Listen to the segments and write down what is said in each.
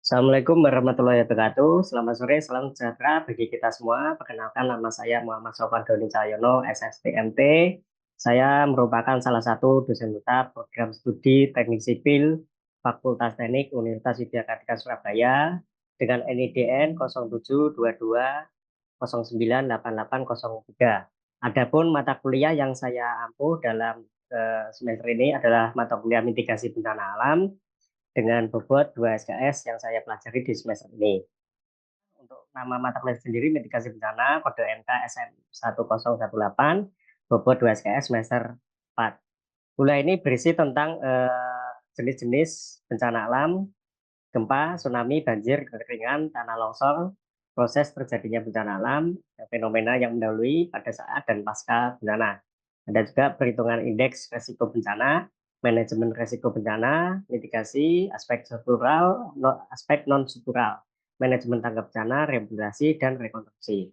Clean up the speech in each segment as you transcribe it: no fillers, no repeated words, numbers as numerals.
Assalamualaikum warahmatullahi wabarakatuh. Selamat sore, salam sejahtera bagi kita semua. Perkenalkan, nama saya Muhammad Sofwan Doni Cahyono, SSTMT. Saya merupakan salah satu dosen tetap program studi Teknik Sipil Fakultas Teknik Universitas Widya Kartika Surabaya dengan NIDN 0722098803. Adapun mata kuliah yang saya ampuh dalam semester ini adalah mata kuliah mitigasi bencana alam dengan bobot 2 SKS yang saya pelajari di semester ini. Untuk nama mata kuliah sendiri mitigasi bencana kode MK SM1018 bobot 2 SKS semester 4. Kuliah ini berisi tentang jenis-jenis bencana alam, gempa, tsunami, banjir, kekeringan, tanah longsor, proses terjadinya bencana alam, fenomena yang mendahului pada saat dan pasca bencana. Ada juga perhitungan indeks resiko bencana, manajemen resiko bencana, mitigasi, aspek struktural, aspek non-struktural, manajemen tanggap bencana, rehabilitasi, dan rekonstruksi.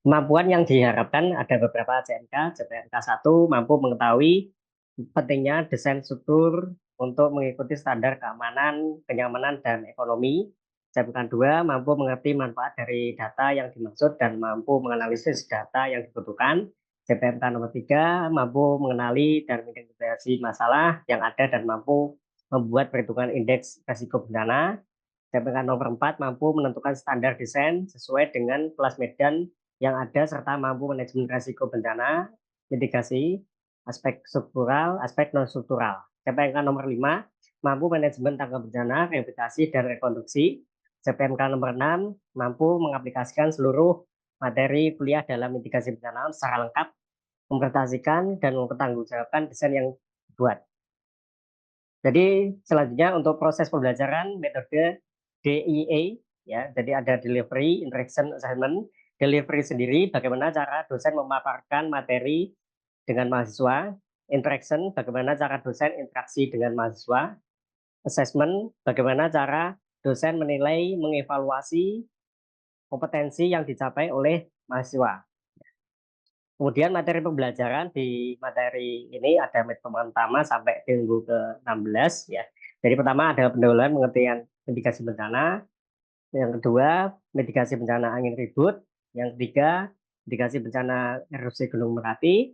Kemampuan yang diharapkan ada beberapa CMK. CMK 1 mampu mengetahui pentingnya desain struktur untuk mengikuti standar keamanan, kenyamanan, dan ekonomi. CMK 2 mampu mengerti manfaat dari data yang dimaksud dan mampu menganalisis data yang dibutuhkan. CPMK nomor 3 mampu mengenali dan mengidentifikasi masalah yang ada dan mampu membuat perhitungan indeks risiko bencana. CPMK nomor 4 mampu menentukan standar desain sesuai dengan kelas medan yang ada serta mampu manajemen risiko bencana, mitigasi, aspek struktural, aspek non-struktural. CPMK nomor 5 mampu manajemen tanggap bencana, rehabilitasi, dan rekonstruksi. CPMK nomor 6 mampu mengaplikasikan seluruh materi kuliah dalam mitigasi bencana secara lengkap, mempresentasikan dan mempertanggungjawabkan desain yang dibuat. Jadi selanjutnya untuk proses pembelajaran metode DIA, ya, jadi ada delivery, interaction, assessment. Delivery sendiri bagaimana cara dosen memaparkan materi dengan mahasiswa, interaction bagaimana cara dosen interaksi dengan mahasiswa, assessment bagaimana cara dosen menilai, mengevaluasi kompetensi yang dicapai oleh mahasiswa. Kemudian materi pembelajaran di materi ini ada pertemuan pertama sampai minggu ke-16 ya. Jadi pertama ada pendahuluan pengertian mitigasi bencana, yang kedua mitigasi bencana angin ribut, yang ketiga mitigasi bencana erupsi Gunung Merapi,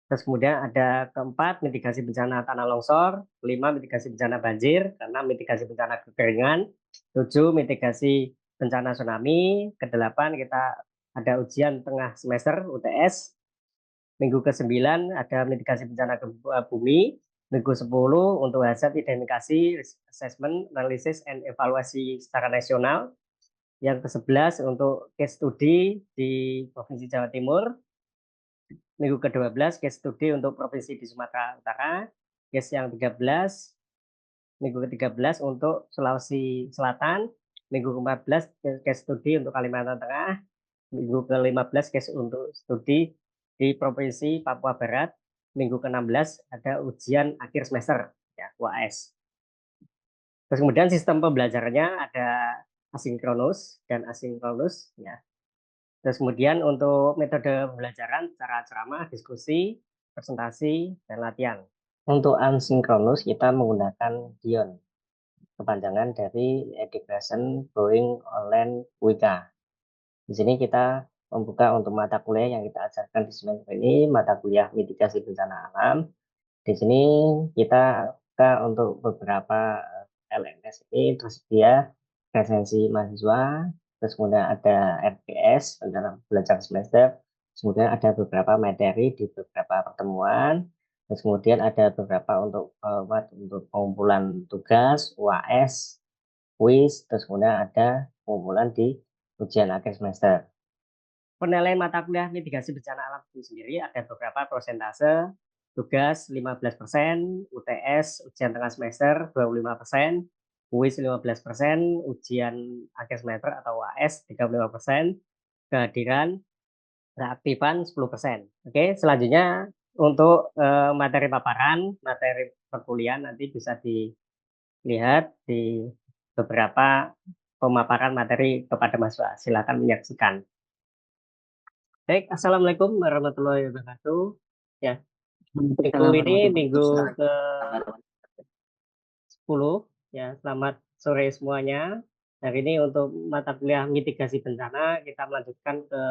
terus kemudian ada keempat mitigasi bencana tanah longsor, kelima mitigasi bencana banjir, keenam mitigasi bencana kekeringan, tujuh mitigasi bencana tsunami, kedelapan kita ada ujian tengah semester UTS, minggu ke-9 ada mitigasi bencana gempa bumi, minggu 10 untuk hasil identifikasi, assessment, analisis, and evaluasi secara nasional, yang ke-11 untuk case study di Provinsi Jawa Timur, minggu ke-12 case study untuk provinsi di Sumatera Utara, case yang 13, minggu ke-13 untuk Sulawesi Selatan, minggu ke-14 case study untuk Kalimantan Tengah, minggu ke-15 case untuk studi di Provinsi Papua Barat, minggu ke-16 ada ujian akhir semester, ya, UAS. Terus kemudian sistem pembelajarannya ada asinkronus dan asinkronus, ya. Terus kemudian untuk metode pembelajaran secara ceramah, diskusi, presentasi, dan latihan. Untuk asinkronus kita menggunakan Dion, kepanjangan dari Education Going Online WIKA. Di sini kita membuka untuk mata kuliah yang kita ajarkan di semester ini, mata kuliah mitigasi bencana alam. Di sini kita buka untuk beberapa LMS ini tersedia resensi mahasiswa, terus kemudian ada RPS, rencana belajar semester, kemudian ada beberapa materi di beberapa pertemuan, terus kemudian ada beberapa untuk pengumpulan tugas, UAS, kuis, terus kemudian ada pengumpulan di ujian akhir semester. Penilaian mata kuliah mitigasi bencana alam itu sendiri ada beberapa persentase, tugas 15%, UTS ujian tengah semester 25%, kuis 15%, ujian akhir semester atau UAS 35%, kehadiran reaktifan 10%. Oke, selanjutnya untuk materi paparan, materi perkuliahan nanti bisa dilihat di beberapa pemaparan materi kepada mahasiswa. Silakan menyaksikan. Baik, assalamualaikum warahmatullahi wabarakatuh. Ya, minggu ini minggu ke-10 ya. Selamat sore semuanya. Hari ini untuk mata kuliah mitigasi bencana, kita melanjutkan ke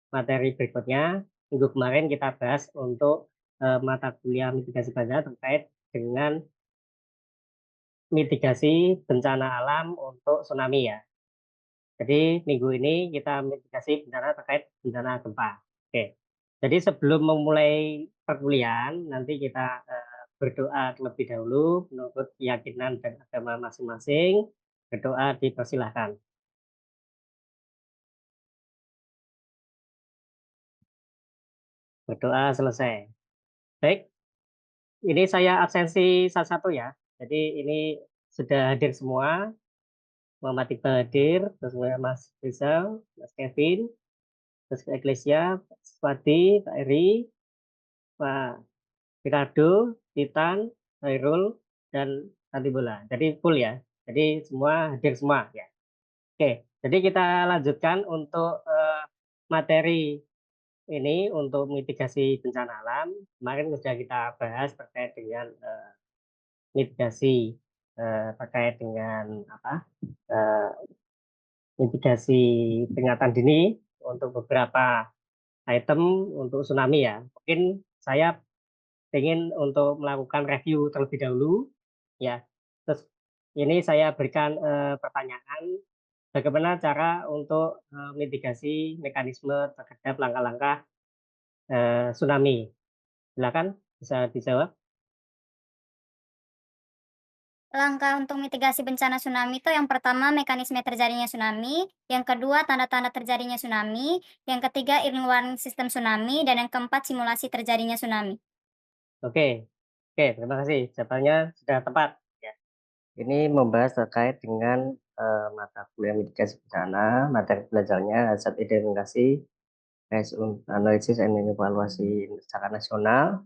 materi berikutnya. Minggu kemarin kita bahas untuk mata kuliah mitigasi bencana terkait dengan mitigasi bencana alam untuk tsunami ya. Jadi minggu ini kita mitigasi bencana terkait bencana gempa. Oke. Jadi sebelum memulai perkuliahan, nanti kita berdoa terlebih dahulu menurut keyakinan dan agama masing-masing. Berdoa dipersilahkan. Berdoa selesai. Baik, ini saya absensi satu-satu ya. Jadi ini sudah hadir semua. Muhammad Iqbal hadir, terus kemudian Mas Rizal, Mas Kevin, terus ke Eklesia, Pak Swadi, Pak Eri, Pak Ricardo, Titan, Hairul, dan Santibola. Jadi full ya. Jadi semua hadir semua ya. Oke, jadi kita lanjutkan untuk materi ini untuk mitigasi bencana alam. Kemarin sudah kita bahas terkait dengan mitigasi terkait dengan apa? eh, Mitigasi peringatan dini untuk beberapa item untuk tsunami ya. Mungkin saya ingin untuk melakukan review terlebih dahulu ya. Terus ini saya berikan pertanyaan bagaimana cara untuk mitigasi mekanisme terhadap langkah-langkah tsunami. Silakan bisa dijawab. Langkah untuk mitigasi bencana tsunami itu yang pertama mekanisme terjadinya tsunami, yang kedua tanda-tanda terjadinya tsunami, yang ketiga early warning sistem tsunami, dan yang keempat simulasi terjadinya tsunami. Oke, oke, terima kasih. Jawabannya sudah tepat. Ya. Ini membahas terkait dengan mata kuliah mitigasi bencana, materi belajarnya hazard identifikasi, risk analysis and evaluasi secara nasional.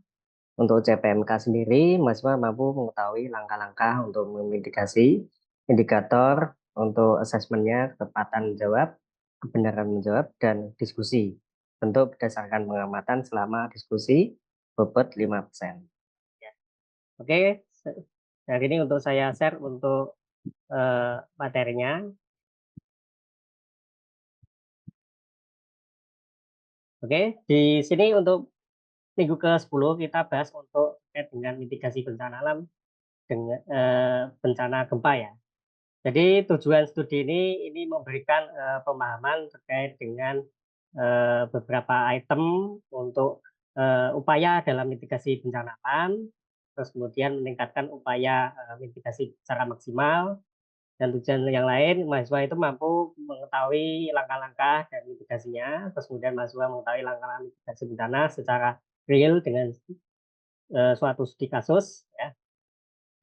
Untuk CPMK sendiri, mahasiswa mampu mengetahui langkah-langkah untuk memitigasi, indikator untuk asesmennya, ketepatan menjawab, kebenaran menjawab, dan diskusi. Tentu berdasarkan pengamatan selama diskusi, bobot 5%. Ya. Oke, hari ini untuk saya share untuk materinya. Oke, di sini untuk minggu ke-10 kita bahas untuk terkait dengan mitigasi bencana alam dengan bencana gempa ya. Jadi tujuan studi ini memberikan pemahaman terkait dengan beberapa item untuk upaya dalam mitigasi bencana alam, terus kemudian meningkatkan upaya mitigasi secara maksimal, dan tujuan yang lain mahasiswa itu mampu mengetahui langkah-langkah dan mitigasinya, terus kemudian mahasiswa mengetahui langkah-langkah mitigasi bencana secara real dengan suatu studi kasus ya.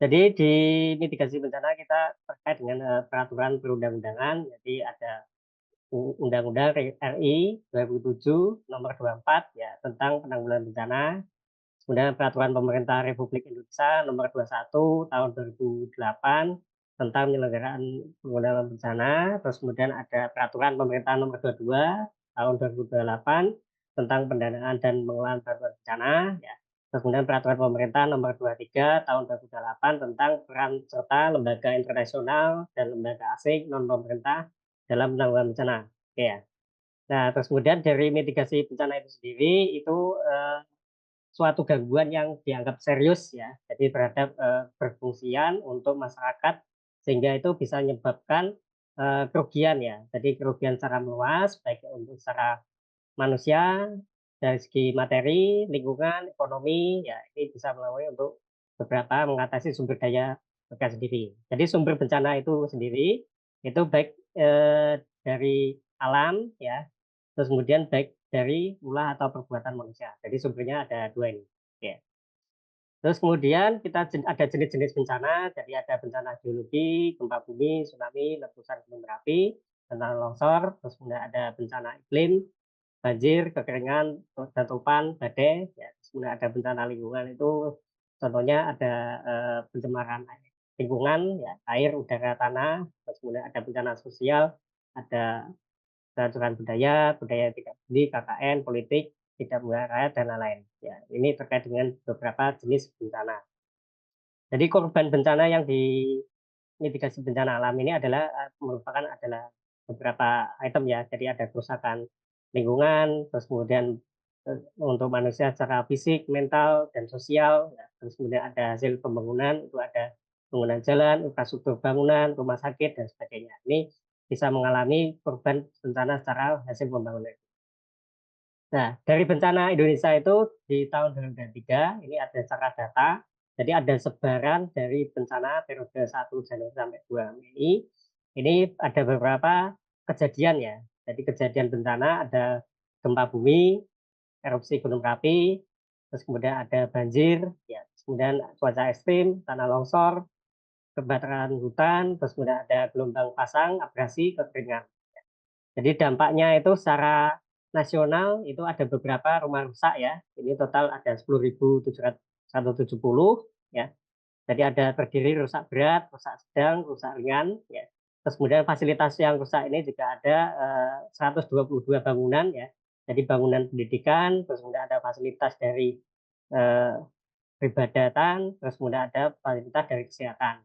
Jadi di mitigasi bencana kita terkait dengan peraturan perundang-undangan, jadi ada Undang-Undang RI 2007 nomor 24 ya tentang penanggulangan bencana, kemudian peraturan pemerintah Republik Indonesia nomor 21 tahun 2008 tentang penyelenggaraan penanggulangan bencana, terus kemudian ada peraturan pemerintah nomor 22 tahun 2028 tentang pendanaan dan pengelolaan bantuan bencana ya. Terus kemudian peraturan pemerintah nomor 23 tahun 2008 tentang peran serta lembaga internasional dan lembaga asing non pemerintah dalam penanggulangan bencana. Oke ya. Nah, terus kemudian dari mitigasi bencana itu sendiri itu suatu gangguan yang dianggap serius ya, jadi terhadap berfungsian untuk masyarakat sehingga itu bisa menyebabkan kerugian ya. Jadi kerugian secara meluas baik untuk secara manusia dari segi materi, lingkungan, ekonomi ya ini bisa melalui untuk beberapa mengatasi sumber daya mereka sendiri. Jadi sumber bencana itu sendiri itu baik dari alam ya, terus kemudian baik dari ulah atau perbuatan manusia. Jadi sumbernya ada dua ini. Ya. Terus kemudian kita ada jenis-jenis bencana, jadi ada bencana geologi, gempa bumi, tsunami, letusan gunung berapi, bencana longsor, terus kemudian ada bencana iklim, banjir, kekeringan, letupan, badai, ya. Terus kemudian ada bencana lingkungan itu contohnya ada pencemaran lingkungan, ya, air, udara, tanah, terus kemudian ada bencana sosial, ada kehancuran budaya, budaya tidak beli, KKN, politik, tidak mengenal rakyat, dan lain-lain. Ya, ini terkait dengan beberapa jenis bencana. Jadi korban bencana yang mitigasi bencana alam ini adalah, adalah beberapa item ya. Jadi ada kerusakan lingkungan, terus kemudian, untuk manusia secara fisik, mental, dan sosial, ya. Terus kemudian ada hasil pembangunan, itu ada pembangunan jalan, infrastruktur bangunan, rumah sakit, dan sebagainya. Ini bisa mengalami korban bencana secara hasil pembangunan. Nah, dari bencana Indonesia itu di tahun 2023 ini ada secara data, jadi ada sebaran dari bencana periode 1 Januari sampai 2 Mei. Ini ada beberapa kejadian ya. Jadi kejadian bencana ada gempa bumi, erupsi gunung Merapi, terus kemudian ada banjir, ya, terus kemudian cuaca ekstrim, tanah longsor, kebakaran hutan, terus kemudian ada gelombang pasang, abrasi, kekeringan. Jadi dampaknya itu secara nasional itu ada beberapa rumah rusak ya. Ini total ada 10.770 ya. Jadi ada terdiri rusak berat, rusak sedang, rusak ringan ya. Terus kemudian fasilitas yang rusak ini juga ada 122 bangunan ya. Jadi bangunan pendidikan, terus kemudian ada fasilitas dari eh, peribadatan, terus kemudian ada fasilitas dari kesehatan.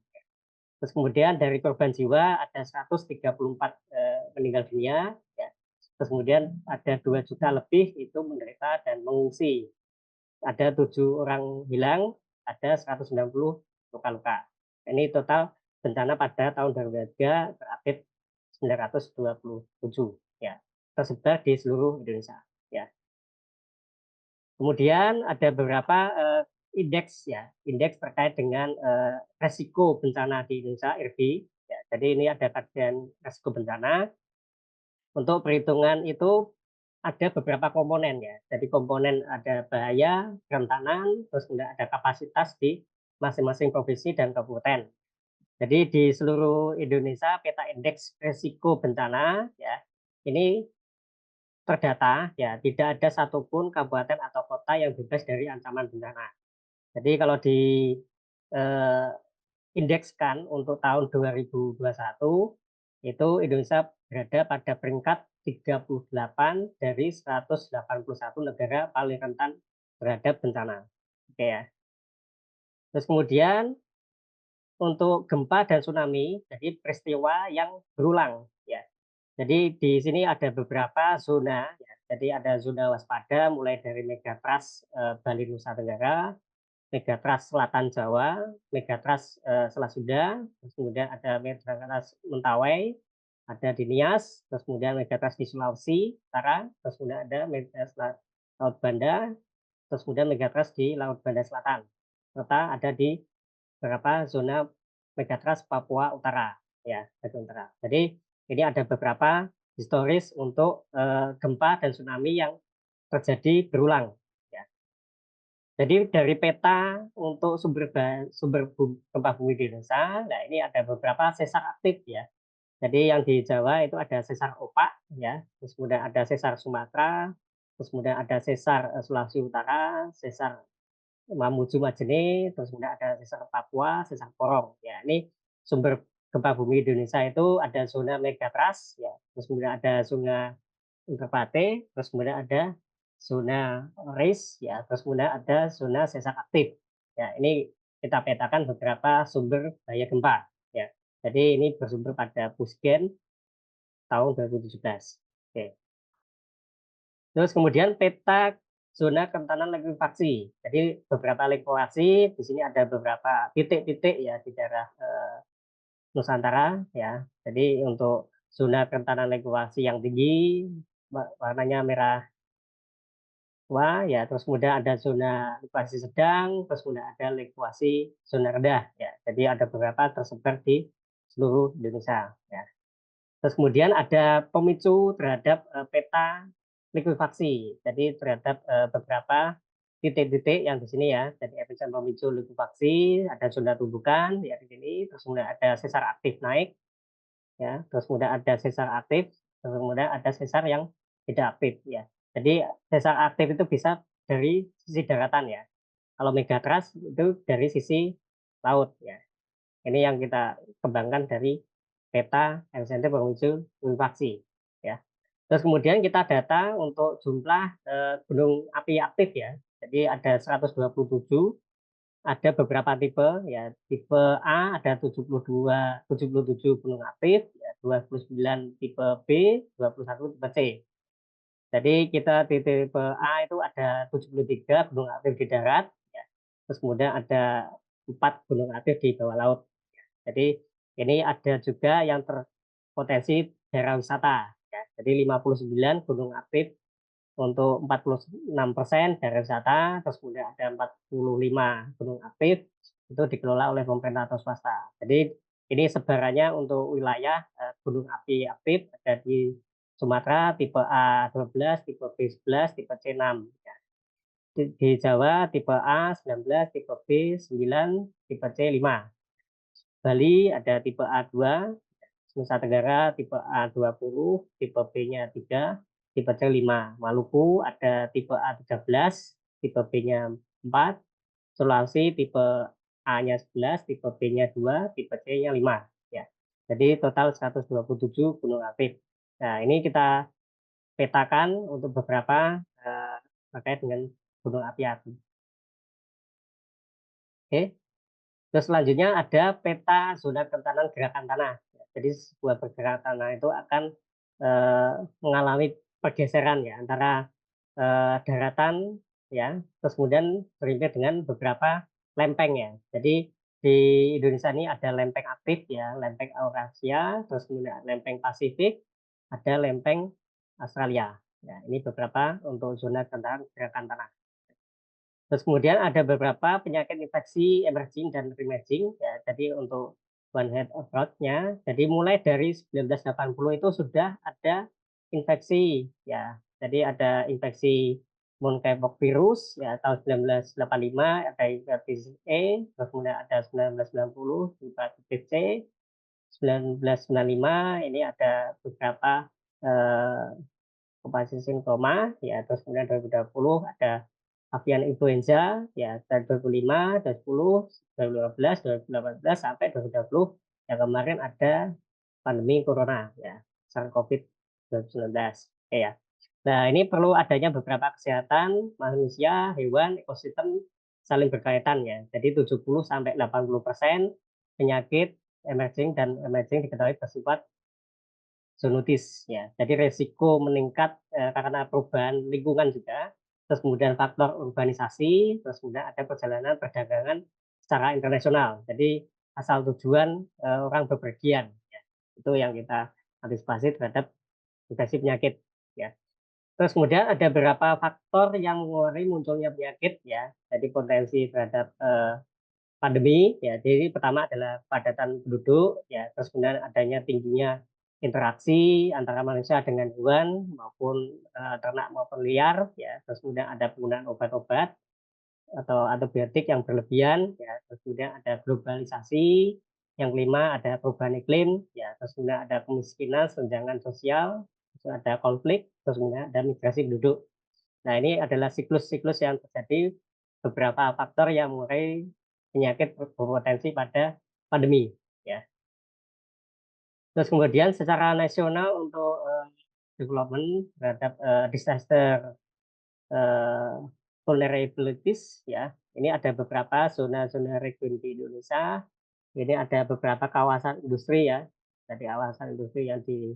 Terus kemudian dari korban jiwa ada 134 meninggal dunia, ya. Terus kemudian ada 2 juta lebih itu menderita dan mengungsi. Ada 7 orang hilang, ada 190 luka-luka. Ini total bencana pada tahun 2023 terupdate 927 ya, tersebar di seluruh Indonesia ya. Kemudian ada beberapa indeks ya, indeks terkait dengan resiko bencana di Indonesia (IRB). Ya, jadi ini ada kajian resiko bencana. Untuk perhitungan itu ada beberapa komponen ya. Jadi komponen ada bahaya, kerentanan, terus kemudian ada kapasitas di masing-masing provinsi dan kabupaten. Jadi di seluruh Indonesia peta indeks resiko bencana ya ini terdata ya, tidak ada satupun kabupaten atau kota yang bebas dari ancaman bencana. Jadi kalau di eh, indekskan untuk tahun 2021 itu Indonesia berada pada peringkat 38 dari 181 negara paling rentan terhadap bencana. Oke ya. Terus kemudian untuk gempa dan tsunami, jadi peristiwa yang berulang ya. Jadi di sini ada beberapa zona ya. Jadi ada zona waspada mulai dari Megatrust Bali Nusa Tenggara, Megatrust Selatan Jawa, Megatrust Selat Sunda, terus kemudian ada Megatrust Mentawai, ada di Nias, terus kemudian Megatrust di Sulawesi Utara, terus kemudian ada Megatrust Laut Banda, terus kemudian Megatrust di Laut Banda Selatan, serta ada di beberapa zona Megatrust Papua Utara, ya, bagian utara. Jadi ini ada beberapa historis untuk gempa dan tsunami yang terjadi berulang. Ya. Jadi dari peta untuk sumber gempa bumi di Indonesia, nah ini ada beberapa sesar aktif ya. Jadi yang di Jawa itu ada sesar opak ya, terus kemudian ada sesar Sumatera, terus kemudian ada sesar Sulawesi Utara, sesar Mamuju Majene, terus kemudian ada sesar Papua, sesar Porong. Ya, ini sumber gempa bumi di Indonesia itu ada zona Megatrust ya, terus kemudian ada zona Interpate, terus kemudian ada zona RIS ya, terus kemudian ada zona sesar aktif. Ya, ini kita petakan beberapa sumber bahaya gempa ya. Jadi ini bersumber pada Pusgen tahun 2017. Oke. Terus kemudian peta zona kerentanan likuifaksi. Jadi beberapa likuifaksi di sini ada beberapa titik-titik ya di daerah Nusantara ya. Jadi untuk zona kerentanan likuifaksi yang tinggi warnanya merah tua ya, terus kemudian ada zona likuifaksi sedang, terus kemudian ada likuifaksi zona rendah ya. Jadi ada beberapa tersebar di seluruh Indonesia ya. Terus kemudian ada pemicu terhadap peta likuifaksi. Jadi terhadap beberapa titik-titik yang di sini ya. Jadi epicentrum pemicu likuifaksi, ada zona tumbukan ya di sini. Terus kemudian ada sesar aktif naik, ya. Terus kemudian ada sesar aktif, terus kemudian ada sesar yang tidak aktif ya. Jadi sesar aktif itu bisa dari sisi daratan ya. Kalau megatrust itu dari sisi laut ya. Ini yang kita kembangkan dari peta epicentrum pemicu likuifaksi ya. Terus kemudian kita data untuk jumlah gunung api aktif ya. Jadi ada 127 ada beberapa tipe ya. Tipe A ada 77 gunung aktif, ya, 29 tipe B, 21 tipe C. Jadi kita di tipe A itu ada 73 gunung aktif di darat, ya. Terus kemudian ada 4 gunung aktif di bawah laut. Jadi ini ada juga yang terpotensi daerah wisata, ya. Jadi 59 gunung aktif untuk 46% daerah wisata, terus kemudian ada 45 gunung aktif itu dikelola oleh pemerintah atau swasta. Jadi ini sebarannya untuk wilayah gunung api aktif ada di Sumatera tipe A12, tipe B11, tipe C6. Ya. Di Jawa tipe A19, tipe B9, tipe C5. Bali ada tipe A2, Nusa Tenggara tipe A20, tipe B-nya 3, tipe C 5. Maluku ada tipe A13, tipe B-nya 4, Sulawesi tipe A-nya 11, tipe B-nya 2, tipe C-nya 5. Ya. Jadi total 127 gunung aktif. Nah, ini kita petakan untuk beberapa terkait dengan gunung api. Oke. Terus selanjutnya ada peta zona kerentanan gerakan tanah. Jadi sebuah pergerakan tanah itu akan mengalami pergeseran ya antara daratan ya, terus kemudian berimpit dengan beberapa lempeng ya. Jadi di Indonesia ini ada lempeng aktif ya, lempeng Eurasia, terus kemudian lempeng Pasifik, ada lempeng Australia. Ya, ini beberapa untuk zona kerentanan gerakan tanah. Terus kemudian ada beberapa penyakit infeksi emerging dan remerging ya. Jadi untuk one head approach-nya, jadi mulai dari 1980 itu sudah ada infeksi ya. Jadi ada infeksi monkeypox virus ya tahun 1985 ada hepatitis E, terus kemudian ada 1990 hepatitis C, 1995 ini ada beberapa eh, okupasi sintoma ya, terus kemudian 2020 ada avian influenza ya, dari 2005, 2010, 2015, 2018 sampai 2020 yang kemarin ada pandemi corona ya, SARS-CoV-19. Oke ya. Nah, ini perlu adanya beberapa kesehatan manusia, hewan, ekosistem saling berkaitan ya. Jadi 70 sampai 80% penyakit emerging diketahui bersifat zoonotis ya. Jadi resiko meningkat karena perubahan lingkungan juga, terus kemudian faktor urbanisasi, terus kemudian ada perjalanan perdagangan secara internasional. Jadi asal tujuan orang bepergian ya. Itu yang kita antisipasi terhadap infeksi penyakit ya. Terus kemudian ada beberapa faktor yang mengurangi munculnya penyakit ya. Jadi potensi terhadap pandemi ya. Jadi pertama adalah padatan penduduk ya, terus kemudian adanya tingginya interaksi antara manusia dengan hewan maupun ternak maupun liar ya, terus kemudian ada penggunaan obat-obat atau antibiotik yang berlebihan ya, terus kemudian ada globalisasi, yang kelima ada perubahan iklim ya, terus kemudian ada kemiskinan, senjangan sosial, terus ada konflik, terus kemudian ada migrasi penduduk. Nah, ini adalah siklus-siklus yang terjadi beberapa faktor yang mengurai penyakit berpotensi pada pandemi ya. Terus kemudian secara nasional untuk development terhadap disaster vulnerabilities ya. Ini ada beberapa zona-zona region di Indonesia. Ini ada beberapa kawasan industri ya. Jadi kawasan industri yang di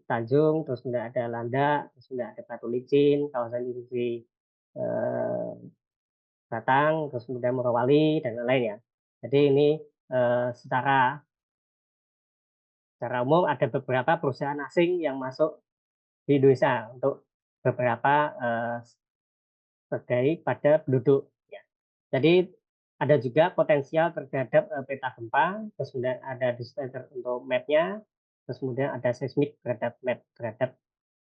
Tanjung, terus kemudian ada Landak, terus kemudian ada Batu Licin, kawasan industri eh, Batang, terus kemudian Morowali dan lain-lain ya. Jadi ini secara secara umum ada beberapa perusahaan asing yang masuk di Indonesia untuk beberapa terkait pada penduduk ya. Jadi ada juga potensial terhadap peta gempa, terus kemudian ada dispenser untuk map-nya, terus kemudian ada seismik terhadap map terhadap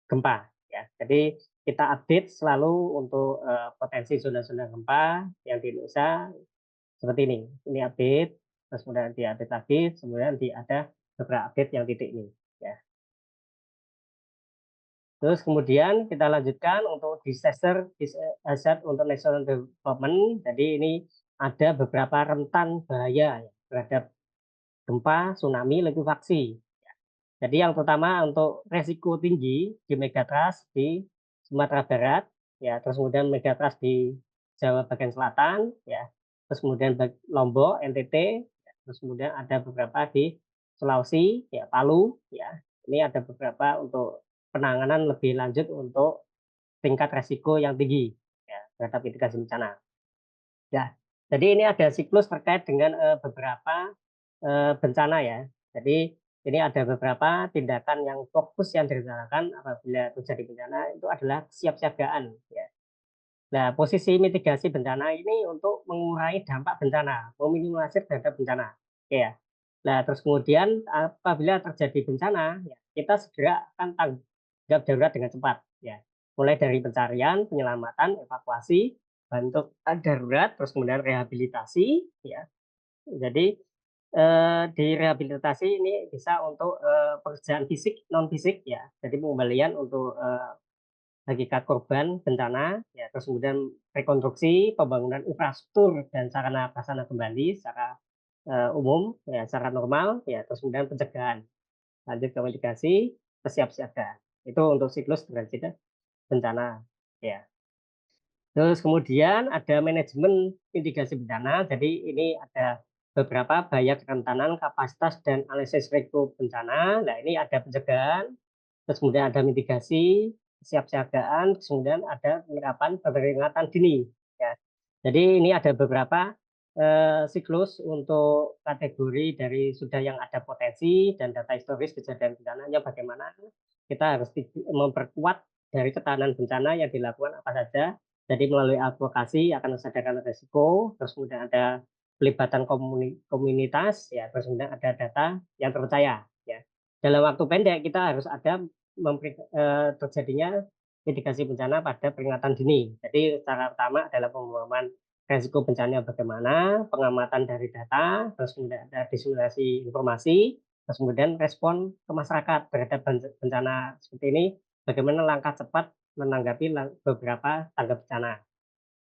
gempa ya. Jadi kita update selalu untuk potensi zona-zona gempa yang di Indonesia seperti ini. Ini update, terus kemudian di-update lagi, kemudian ada beberapa update yang titik ini ya. Terus kemudian kita lanjutkan untuk disaster hazard untuk national development. Jadi ini ada beberapa rentan bahaya ya, terhadap gempa, tsunami, likuifaksi. Jadi yang pertama untuk resiko tinggi di megatrust di Sumatera Barat, ya, terus kemudian megatrust di Jawa bagian selatan, ya, terus kemudian Lombok, NTT, terus kemudian ada beberapa di Sulawesi, ya Palu, ya. Ini ada beberapa untuk penanganan lebih lanjut untuk tingkat resiko yang tinggi, ya, terhadap mitigasi bencana. Ya, jadi ini ada siklus terkait dengan beberapa bencana ya. Jadi ini ada beberapa tindakan yang fokus yang direncanakan apabila terjadi bencana itu adalah kesiapsiagaan. Ya. Nah, posisi mitigasi bencana ini untuk mengurangi dampak bencana, meminimalisir terhadap bencana. Ya. Nah, terus kemudian apabila terjadi bencana, ya, kita segera akan tanggap darurat dengan cepat. Ya. Mulai dari pencarian, penyelamatan, evakuasi, bentuk darurat, terus kemudian rehabilitasi. Ya. Jadi di rehabilitasi ini bisa untuk pekerjaan fisik, non fisik ya. Jadi pengembalian untuk hakikat korban bencana, ya, terus kemudian rekonstruksi, pembangunan infrastruktur dan sarana prasarana kembali secara umum, ya, secara normal, ya, terus kemudian pencegahan, lanjut ke mitigasi, kesiapsiagaan. Itu untuk siklus derajat bencana, ya. Terus kemudian ada manajemen mitigasi bencana, jadi ini ada beberapa bayar kerentanan, kapasitas, dan analisis risiko bencana. Nah, ini ada pencegahan, terus kemudian ada mitigasi, kesiapsiagaan, kemudian ada penyerapan peringatan dini. Ya. Jadi ini ada beberapa siklus untuk kategori dari sudah yang ada potensi dan data historis kejadian bencananya bagaimana. Kita harus memperkuat dari ketahanan bencana yang dilakukan apa saja. Jadi melalui advokasi akan kesadaran risiko, terus kemudian ada pelibatan komunitas, ya, terus kemudian ada data yang terpercaya. Ya. Dalam waktu pendek kita harus ada terjadinya mitigasi bencana pada peringatan dini. Jadi cara pertama adalah pemahaman resiko bencana bagaimana, pengamatan dari data, terus kemudian ada disimulasi informasi, terus kemudian respon ke masyarakat terhadap bencana seperti ini, bagaimana langkah cepat menanggapi beberapa tanggap bencana.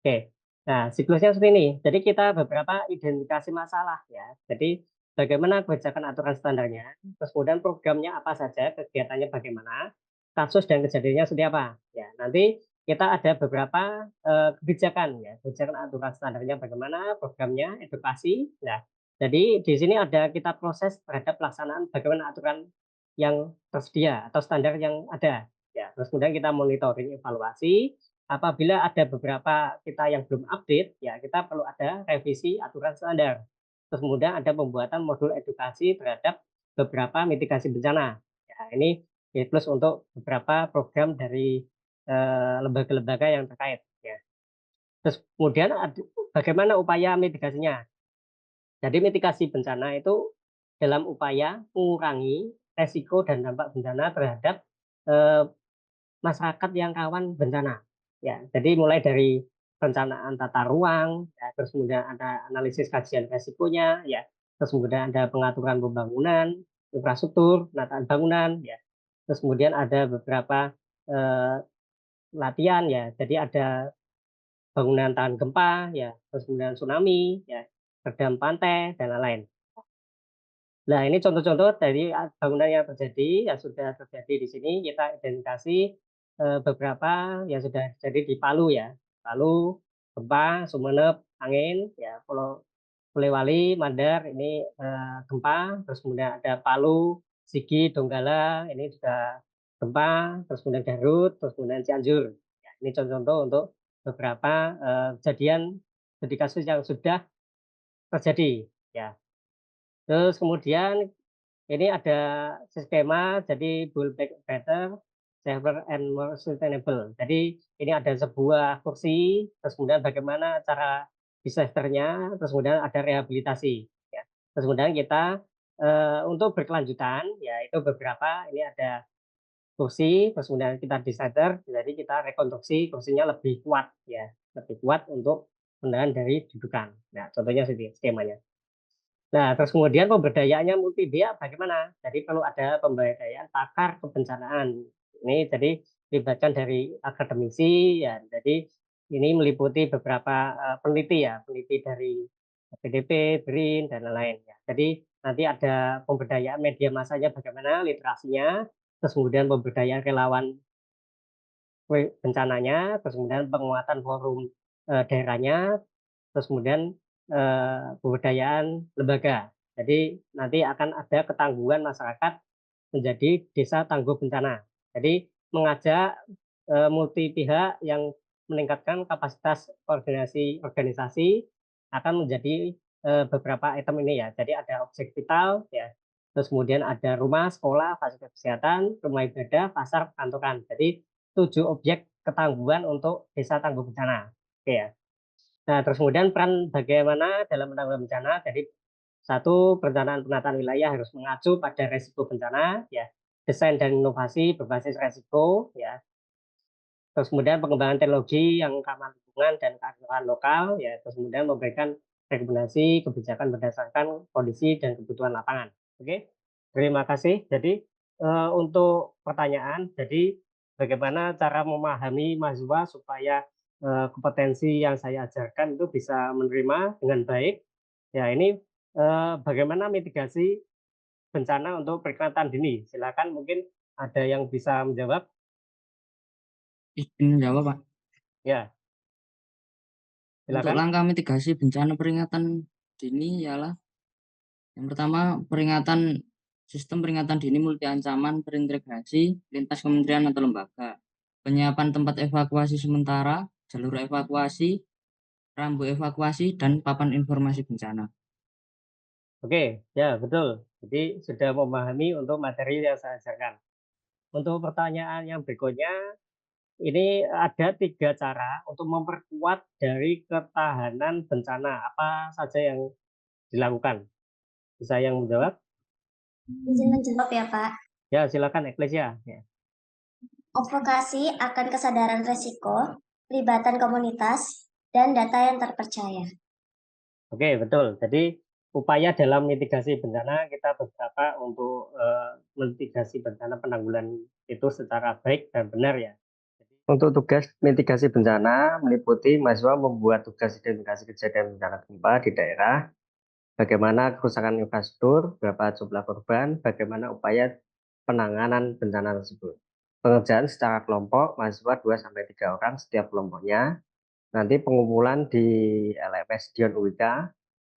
Oke, nah siklusnya seperti ini. Jadi kita beberapa identifikasi masalah ya. Jadi bagaimana kebijakan aturan standarnya, terus kemudian programnya apa saja, kegiatannya bagaimana, kasus dan kejadiannya seperti apa. Ya, nanti kita ada beberapa kebijakan ya, kebijakan aturan standarnya bagaimana, programnya, edukasi. Nah, jadi di sini ada kita proses terhadap pelaksanaan bagaimana aturan yang tersedia atau standar yang ada. Ya, terus kemudian kita monitoring evaluasi. Apabila ada beberapa kita yang belum update, ya kita perlu ada revisi aturan standar. Terus kemudian ada pembuatan modul edukasi terhadap beberapa mitigasi bencana. Ya, ini plus untuk beberapa program dari lembaga-lembaga yang terkait. Ya. Terus kemudian bagaimana upaya mitigasinya? Jadi mitigasi bencana itu dalam upaya mengurangi resiko dan dampak bencana terhadap eh, masyarakat yang rawan bencana. Ya, jadi mulai dari perencanaan tata ruang, ya, terus kemudian ada analisis kajian resikonya, ya, terus kemudian ada pengaturan pembangunan, infrastruktur, penataan bangunan, ya, terus kemudian ada beberapa eh, latihan, ya, jadi ada bangunan tahan gempa, ya, terus kemudian tsunami, ya, redam pantai dan lain-lain. Nah, ini contoh-contoh dari bangunan yang terjadi, yang sudah terjadi di sini, kita identifikasi beberapa yang sudah terjadi di Palu ya. Palu, gempa, Sumeneb, angin, ya, Pulau Polewali, Mandar, ini gempa, terus kemudian ada Palu, Sigi, Donggala, ini juga gempa, terus kemudian Garut, terus kemudian Cianjur. Ya, ini contoh-contoh untuk beberapa kejadian studi kasus yang sudah terjadi. Ya. Terus kemudian ini ada skema jadi Build Back Better, Safer and More Sustainable. Jadi ini ada sebuah kursi, terus kemudian bagaimana cara disasternya, terus kemudian ada rehabilitasi. Ya. Terus kemudian kita untuk berkelanjutan, ya itu beberapa ini ada kursi, terus kemudian kita disaster, jadi kita rekonstruksi kursinya lebih kuat, ya lebih kuat untuk menahan dari dudukan. Nah, contohnya seperti skemanya. Nah, terus kemudian pemberdayaannya multi pihak bagaimana? Jadi perlu ada pemberdayaan pakar kebencanaan. Ini jadi libatkan dari akademisi ya. Jadi ini meliputi beberapa peneliti ya, peneliti dari PDP, BRIN dan lain-lain ya. Jadi nanti ada pemberdayaan media massanya bagaimana, literasinya, terus kemudian pemberdayaan relawan bencananya, terus kemudian penguatan forum daerahnya, terus kemudian pemberdayaan lembaga. Jadi nanti akan ada ketangguhan masyarakat menjadi desa tangguh bencana. Jadi mengajak multi pihak yang meningkatkan kapasitas koordinasi organisasi akan menjadi beberapa item ini ya. Jadi ada objek vital ya, terus kemudian ada rumah, sekolah, fasilitas kesehatan, rumah ibadah, pasar, perkantoran. Jadi 7 objek ketangguhan untuk desa tangguh bencana. Oke ya. Nah, terus kemudian peran bagaimana dalam penanggulangan bencana. Jadi satu, perencanaan penataan wilayah harus mengacu pada resiko bencana, ya. Desain dan inovasi berbasis resiko, ya. Terus kemudian pengembangan teknologi yang ramah lingkungan dan kearifan lokal, ya. Terus kemudian memberikan rekomendasi kebijakan berdasarkan kondisi dan kebutuhan lapangan. Oke, terima kasih. Jadi untuk pertanyaan, jadi bagaimana cara memahami mahasiswa supaya kompetensi yang saya ajarkan itu bisa menerima dengan baik. Ya, ini bagaimana mitigasi bencana untuk peringatan dini? Silakan, mungkin ada yang bisa menjawab. Izin menjawab, Pak. Ya, Untuk silakan. langkah mitigasi bencana peringatan dini ialah yang pertama, sistem peringatan dini multi ancaman terintegrasi lintas kementerian atau lembaga. Penyiapan tempat evakuasi sementara, jalur evakuasi, rambu evakuasi, dan papan informasi bencana. Oke, ya betul. Jadi sudah memahami untuk materi yang saya ajarkan. Untuk pertanyaan yang berikutnya, ini ada 3 cara untuk memperkuat dari ketahanan bencana. Apa saja yang dilakukan? Bisa yang menjawab? Izin menjawab ya, Pak. Ya, silakan Eklesia. Ya. Advokasi akan kesadaran resiko, pelibatan komunitas, dan data yang terpercaya. Oke, betul. Jadi upaya dalam mitigasi bencana kita beberapa untuk mitigasi bencana penanggulangan itu secara baik dan benar ya. Untuk tugas mitigasi bencana meliputi mahasiswa membuat tugas identifikasi kejadian bencana gempa di daerah, bagaimana kerusakan infrastruktur, berapa jumlah korban, bagaimana upaya penanganan bencana tersebut. Pengerjaan secara kelompok, mahasiswa 2-3 orang setiap kelompoknya. Nanti pengumpulan di LMS Dion UIK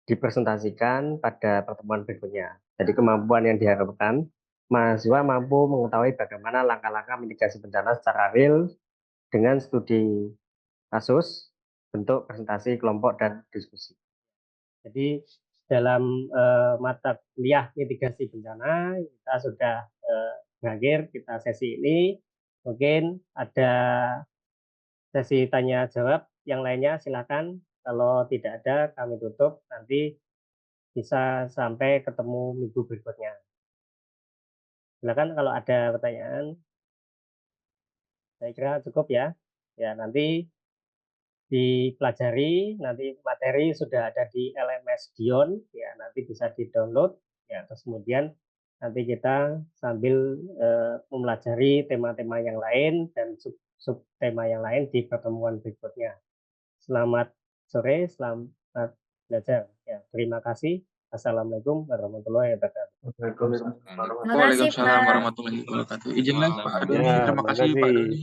dipresentasikan pada pertemuan berikutnya. Jadi kemampuan yang diharapkan, mahasiswa mampu mengetahui bagaimana langkah-langkah mitigasi bencana secara real dengan studi kasus, bentuk presentasi kelompok, dan diskusi. Jadi dalam mata kuliah mitigasi bencana kita sudah berakhir kita sesi ini. Mungkin ada sesi tanya jawab yang lainnya, silakan. Kalau tidak ada kami tutup, nanti bisa sampai ketemu minggu berikutnya. Silakan kalau ada pertanyaan. Saya kira cukup ya. Ya, nanti dipelajari, nanti materi sudah ada di LMS Dion, ya nanti bisa di-download, ya terus kemudian nanti kita sambil mempelajari tema-tema yang lain dan sub tema yang lain di pertemuan berikutnya. Selamat sore, selamat belajar. Ya, terima kasih. Assalamualaikum warahmatullahi wabarakatuh. Waalaikumsalam warahmatullahi wabarakatuh. Izin live Pak Doni. Terima kasih Pak Doni.